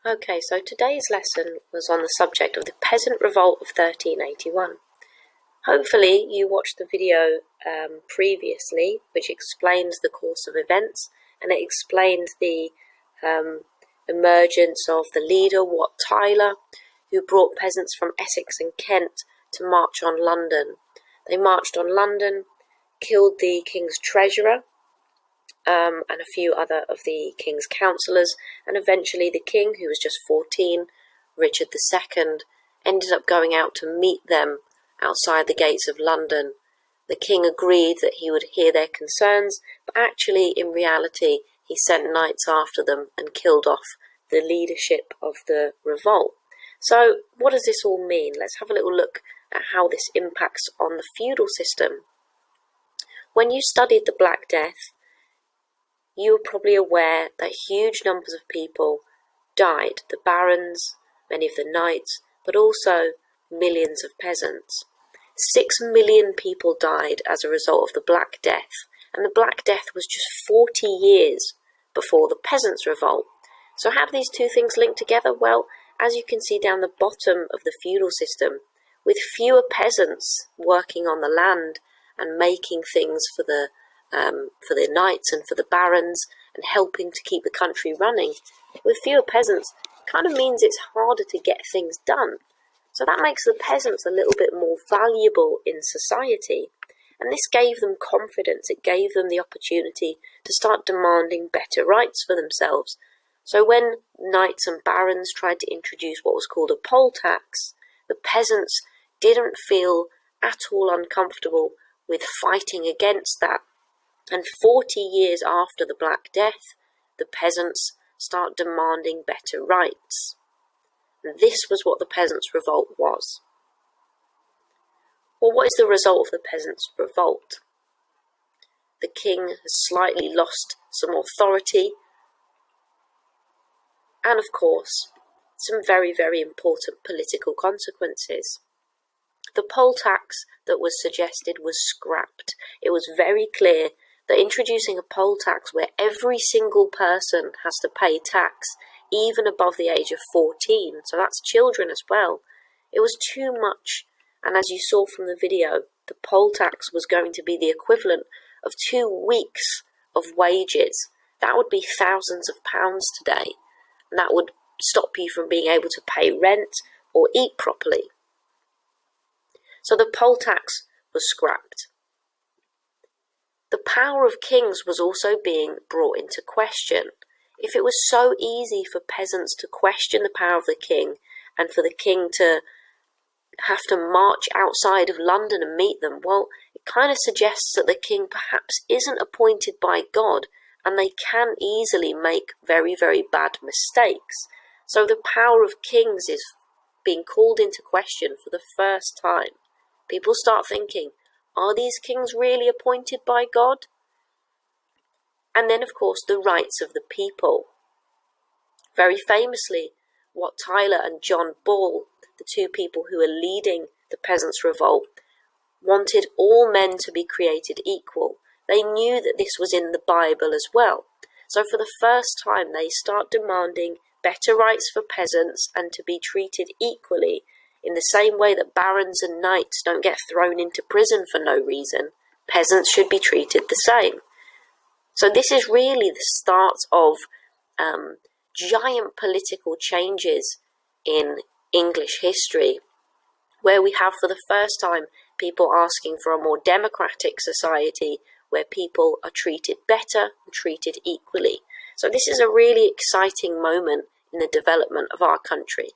Okay, so today's lesson was on the subject of the Peasant Revolt of 1381. Hopefully you watched the video previously, which explains the course of events, and it explained the emergence of the leader, Wat Tyler, who brought peasants from Essex and Kent to march on London. They marched on London, killed the king's treasurer, and a few other of the king's councillors, and eventually the king, who was just 14, Richard II, ended up going out to meet them outside the gates of London. The king agreed that he would hear their concerns, but actually, in reality, he sent knights after them and killed off the leadership of the revolt. So, what does this all mean? Let's have a little look at how this impacts on the feudal system. When you studied the Black Death, you were probably aware that huge numbers of people died, the barons, many of the knights, but also millions of peasants. 6 million people died as a result of the Black Death, and the Black Death was just 40 years before the Peasants' Revolt. So how do these two things link together? Well, as you can see down the bottom of the feudal system, with fewer peasants working on the land and making things for the knights and for the barons and helping to keep the country running, with fewer peasants, kind of means it's harder to get things done. So that makes the peasants a little bit more valuable in society. And this gave them confidence. It gave them the opportunity to start demanding better rights for themselves. So when knights and barons tried to introduce what was called a poll tax, the peasants didn't feel at all uncomfortable with fighting against that. And 40 years after the Black Death, the peasants start demanding better rights. And this was what the Peasants' Revolt was. Well, what is the result of the Peasants' Revolt? The king has slightly lost some authority, and of course, some very, very important political consequences. The poll tax that was suggested was scrapped. It was very clear that introducing a poll tax where every single person has to pay tax, even above the age of 14, so that's children as well, it was too much. And as you saw from the video, the poll tax was going to be the equivalent of 2 weeks of wages. That would be thousands of pounds today, and that would stop you from being able to pay rent or eat properly. So the poll tax was scrapped. The power of kings was also being brought into question. If it was so easy for peasants to question the power of the king, and for the king to have to march outside of London and meet them, well, it kind of suggests that the king perhaps isn't appointed by God, and they can easily make very, very bad mistakes. So the power of kings is being called into question for the first time. People start thinking, are these kings really appointed by God? And then, of course, the rights of the people. Very famously, Wat Tyler and John Ball, the two people who were leading the Peasants' Revolt, wanted all men to be created equal. They knew that this was in the Bible as well. So for the first time, they start demanding better rights for peasants and to be treated equally. In the same way that barons and knights don't get thrown into prison for no reason, peasants should be treated the same. So this is really the start of giant political changes in English history, where we have for the first time people asking for a more democratic society where people are treated better and treated equally. So this is a really exciting moment in the development of our country.